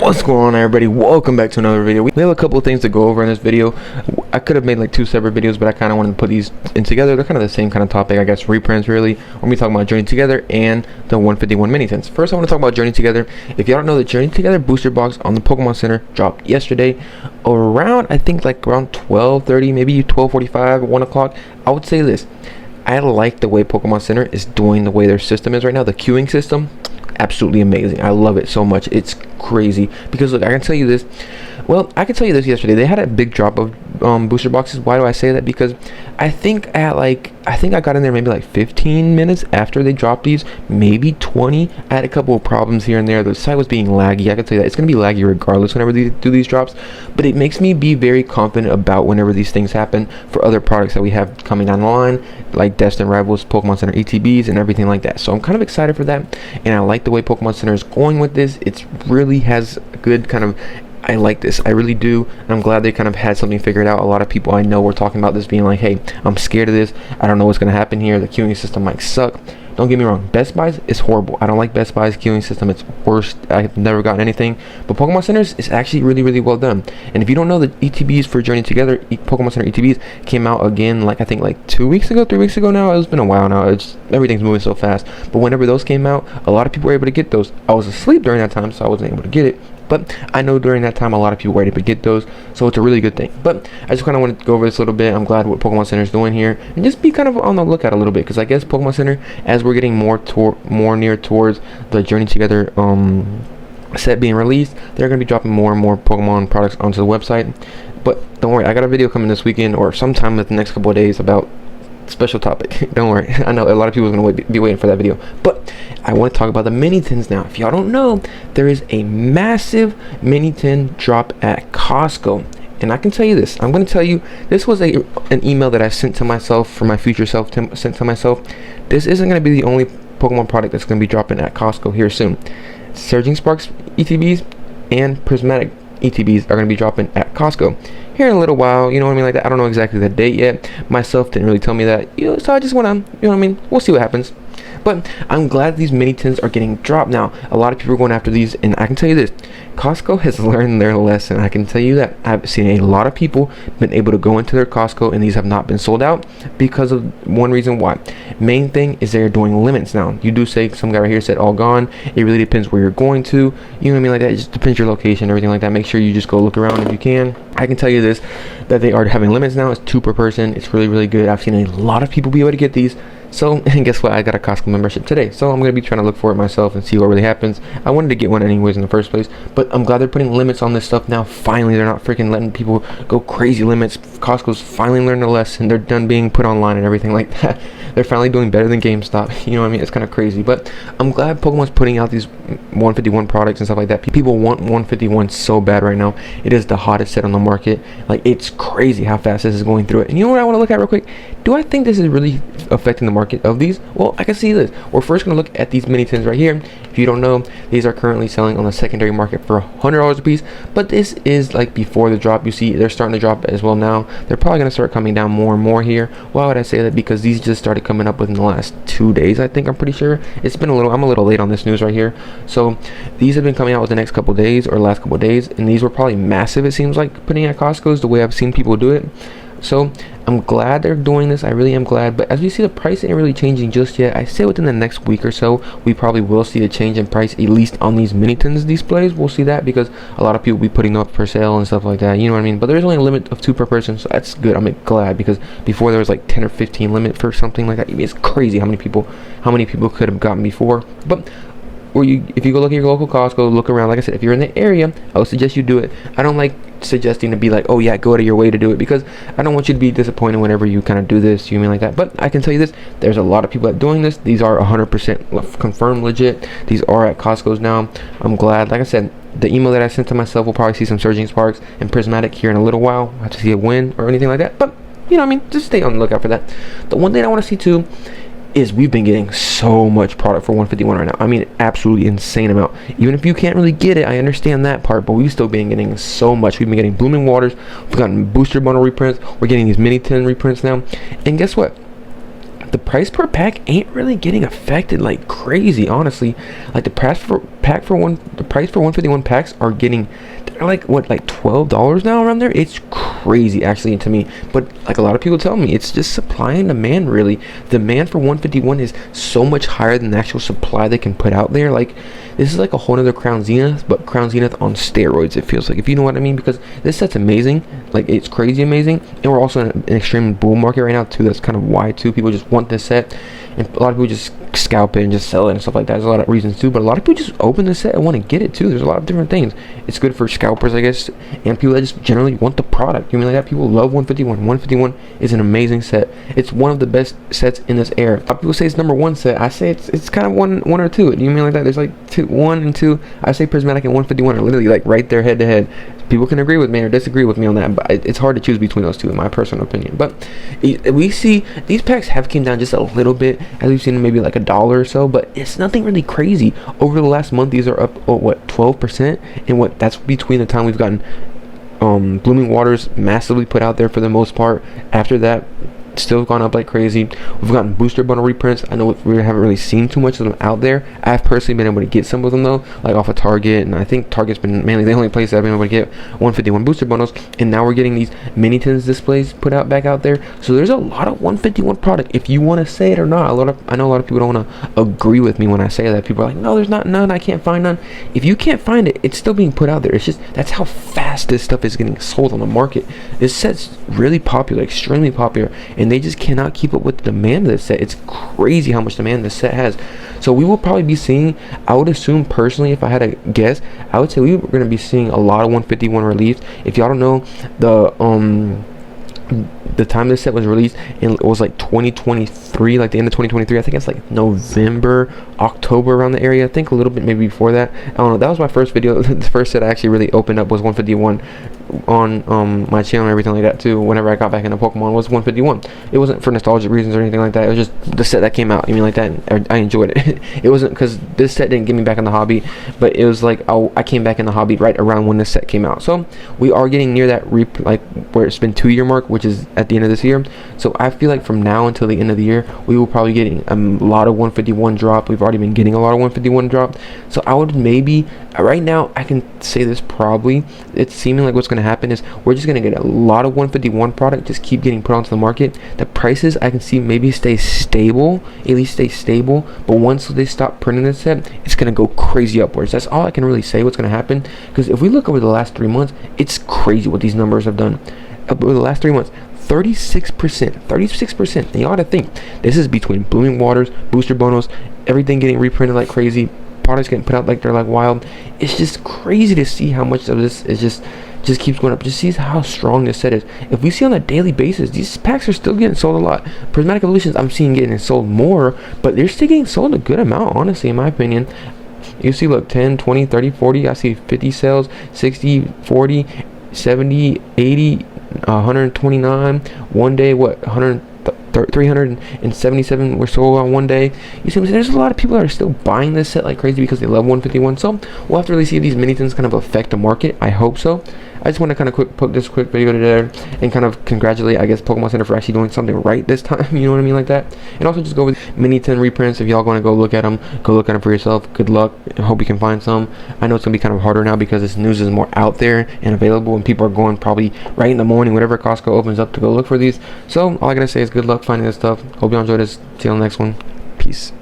What's going on, everybody? Welcome back to another video. We have a couple of things to go over in this video. I could have made like two separate videos, but I kind of wanted to put these in together. They're kind of the same kind of topic, I guess. Reprints, really. We're going to be talking about Journey Together and the 151 mini tins. First, I want to talk about Journey Together. If you don't know, the Journey Together booster box on the Pokemon Center dropped yesterday around, I think, like around 12:30, maybe 12:45, 1 o'clock. I would say this. I like the way Pokemon Center is doing, the way their system is right now, the queuing system. Absolutely amazing. I love it so much. It's crazy because look, I can tell you this. Well, I can tell you this. Yesterday they had a big drop of booster boxes. Why do I say that? Because I think I got in there maybe like 15 minutes after they dropped these, maybe 20. I had a couple of problems here and there. The site was being laggy. I can tell you that it's gonna be laggy regardless whenever they do these drops, but it makes me be very confident about whenever these things happen for other products that we have coming down the line, like Destined Rivals, Pokemon Center ETBs, and everything like that. So I'm kind of excited for that, and I like the way Pokemon Center is going with this. It's really has a good kind of, I like this, I really do, and I'm glad they kind of had something figured out. A lot of people I know were talking about this, being like, hey, I'm scared of this, I don't know what's going to happen here, the queuing system might suck. Don't get me wrong, Best Buy's is horrible. I don't like Best Buy's queuing system. It's worst. I've never gotten anything, but Pokemon Centers is actually really well done. And if you don't know, the ETBs for Journey Together, Pokemon Center ETBs came out again, like I think like 2 weeks ago, 3 weeks ago now. It's been a while now. It's everything's moving so fast. But whenever those came out, a lot of people were able to get those. I was asleep during that time, so I wasn't able to get it. But I know during that time a lot of people were able to get those, so it's a really good thing. But I just kind of wanted to go over this a little bit. I'm glad what Pokemon Center is doing here, and just be kind of on the lookout a little bit, because I guess Pokemon Center, as we're getting more near towards the Journey Together set being released, they're going to be dropping more and more Pokemon products onto the website. But don't worry, I got a video coming this weekend or sometime in the next couple of days about special topic. Don't worry, I know a lot of people are going to be waiting for that video, but I want to talk about the mini tins now. If y'all don't know, there is a massive mini tin drop at Costco, and I can tell you this. I'm going to tell you, this was an email that I sent to myself, for my future self, sent to myself. This isn't going to be the only Pokemon product that's going to be dropping at Costco here soon. Surging Sparks ETBs and Prismatic ETBs are going to be dropping at Costco here in a little while, you know what I mean, like that. I don't know exactly the date yet. Myself didn't really tell me that, so I just want to, you know what I mean, we'll see what happens. But I'm glad these mini tins are getting dropped now. A lot of people are going after these, and I can tell you this, Costco has learned their lesson. I can tell you that I've seen a lot of people been able to go into their Costco, and these have not been sold out because of one reason why. Main thing is they're doing limits now. You do say, some guy right here said all gone. It really depends where you're going to, you know what I mean, like that. It just depends your location, everything like that. Make sure you just go look around if you can. I can tell you this, that they are having limits now. It's 2 per person. It's really good. I've seen a lot of people be able to get these. So, and guess what? I got a Costco membership today, so I'm going to be trying to look for it myself and see what really happens. I wanted to get one anyways in the first place, but I'm glad they're putting limits on this stuff now. Finally, they're not freaking letting people go crazy limits. Costco's finally learned a lesson. They're done being put online and everything like that. They're finally doing better than GameStop. You know what I mean? It's kind of crazy, but I'm glad Pokemon's putting out these 151 products and stuff like that. People want 151 so bad right now. It is the hottest set on the market. Like, it's crazy how fast this is going through it. And you know what I want to look at real quick? Do I think this is really affecting the market of these? Well, I can see this. We're first going to look at these mini tins right here. If you don't know, these are currently selling on the secondary market for $100 a piece, but this is like before the drop. You see they're starting to drop as well now. They're probably going to start coming down more and more here. Why would I say that? Because these just started coming up within the last 2 days, I think. I'm pretty sure it's been I'm a little late on this news right here. So these have been coming out with the next couple days, or last couple days, and these were probably massive, it seems like, putting at Costco's the way I've seen people do it. So I'm glad they're doing this. I really am glad. But as we see, the price ain't really changing just yet. I say within the next week or so, we probably will see a change in price, at least on these mini tins displays. We'll see that because a lot of people will be putting them up for sale and stuff like that. You know what I mean? But there's only a limit of 2 per person, so that's good. I'm glad, because before there was like 10 or 15 limit for something like that. It's crazy how many people could have gotten before. But if you go look at your local Costco, look around. Like I said, if you're in the area, I would suggest you do it. I don't like suggesting to be like, oh yeah, go out of your way to do it, because I don't want you to be disappointed whenever you kind of do this, you mean like that. But I can tell you this, there's a lot of people that doing this. These are 100% confirmed legit. These are at Costco's now. I'm glad. Like I said, the email that I sent to myself will probably see some Surging Sparks and Prismatic here in a little while. I have to see a win or anything like that, but you know what I mean, just stay on the lookout for that. The one thing I want to see too is we've been getting so much product for 151 right now. I mean, absolutely insane amount. Even if you can't really get it, I understand that part, but we've still been getting so much. We've been getting Blooming Waters, we've gotten booster bundle reprints, we're getting these mini tin reprints now, and guess what? The price per pack ain't really getting affected like crazy, honestly. Like the the price for 151 packs are getting, they're like what, like $12 now around there. It's crazy actually to me, but like a lot of people tell me, it's just supply and demand really. Demand for 151 is so much higher than the actual supply they can put out there. Like this is like a whole other Crown Zenith, but Crown Zenith on steroids, it feels like, if you know what I mean, because this set's amazing. Like it's crazy amazing, and we're also in an extreme bull market right now too. That's kind of why too people just want this set, and a lot of people just scalp it and just sell it and stuff like that. There's a lot of reasons too, but a lot of people just open the set and want to get it too. There's a lot of different things. It's good for scalpers, I guess, and people that just generally want the product. You mean like that? People love 151. 151 is an amazing set. It's one of the best sets in this era. A lot of people say it's #1 set. I say it's kind of one or two. You mean like that? There's like 1 and 2. I say Prismatic and 151 are literally like right there head to head. People can agree with me or disagree with me on that, but it's hard to choose between those two in my personal opinion. But we see these packs have came down just a little bit, as we've seen maybe like $1 or so, but it's nothing really crazy. Over the last month, these are up what, 12%, and what, that's between the time we've gotten Blooming Waters massively put out there for the most part. After that, still gone up like crazy. We've gotten booster bundle reprints. I know we haven't really seen too much of them out there. I've personally been able to get some of them though, like off of Target, and I think Target's been mainly the only place I've been able to get 151 booster bundles. And now we're getting these mini tins displays put out back out there. So there's a lot of 151 product, if you want to say it or not. I know a lot of people don't want to agree with me when I say that. People are like, no, there's not none, I can't find none. If you can't find it, it's still being put out there. It's just, that's how fast this stuff is getting sold on the market. This set's really popular, extremely popular, and they just cannot keep up with the demand of this set. It's crazy how much demand this set has. So we will probably be seeing, I would assume personally, if I had to guess, I would say we were going to be seeing a lot of 151 released. If y'all don't know, the time this set was released, and it was like 2023, like the end of 2023. I think it's like November, October, around the area. I think a little bit maybe before that. I don't know. That was my first video. The first set I actually really opened up was 151 on my channel and everything like that too. Whenever I got back into Pokemon, was 151. It wasn't for nostalgic reasons or anything like that. It was just the set that came out. You mean like that? And I enjoyed it. It wasn't because this set didn't get me back in the hobby, but it was like I came back in the hobby right around when this set came out. So we are getting near that like where it's been 2-year mark, which is at the end of this year. So I feel like from now until the end of the year, we will probably getting a lot of 151 drop. We've already been getting a lot of 151 drop. So I would maybe, right now I can say this probably, it's seeming like what's going to happen is we're just going to get a lot of 151 product just keep getting put onto the market. The prices I can see maybe stay stable, at least stay stable, but once they stop printing this set, it's going to go crazy upwards. That's all I can really say what's going to happen, because if we look over the last 3 months, it's crazy what these numbers have done. Over the last 3 months, 36%, and you ought to think this is between Blooming Waters, booster bundles, everything getting reprinted like crazy, products getting put out like they're like wild. It's just crazy to see how much of this is just keeps going up. Just see how strong this set is. If we see on a daily basis, these packs are still getting sold a lot. Prismatic Evolutions I'm seeing getting sold more, but they're still getting sold a good amount, honestly, in my opinion. You see, look, 10, 20, 30, 40, I see 50 sales, 60, 40, 70, 80, 129, one day, what, 377 were sold on one day. You see what I'm saying? There's a lot of people that are still buying this set like crazy because they love 151. So we'll have to really see if these mini tins kind of affect the market. I hope so. I just want to kind of put this quick video together and kind of congratulate, I guess, Pokemon Center for actually doing something right this time. You know what I mean, like that. And also just go with mini tin reprints. If y'all going to go look at them for yourself. Good luck. I hope you can find some. I know it's gonna be kind of harder now because this news is more out there and available, and people are going probably right in the morning, whatever Costco opens up, to go look for these. So all I gotta say is good luck finding this stuff. Hope y'all enjoyed this. See you on the next one. Peace.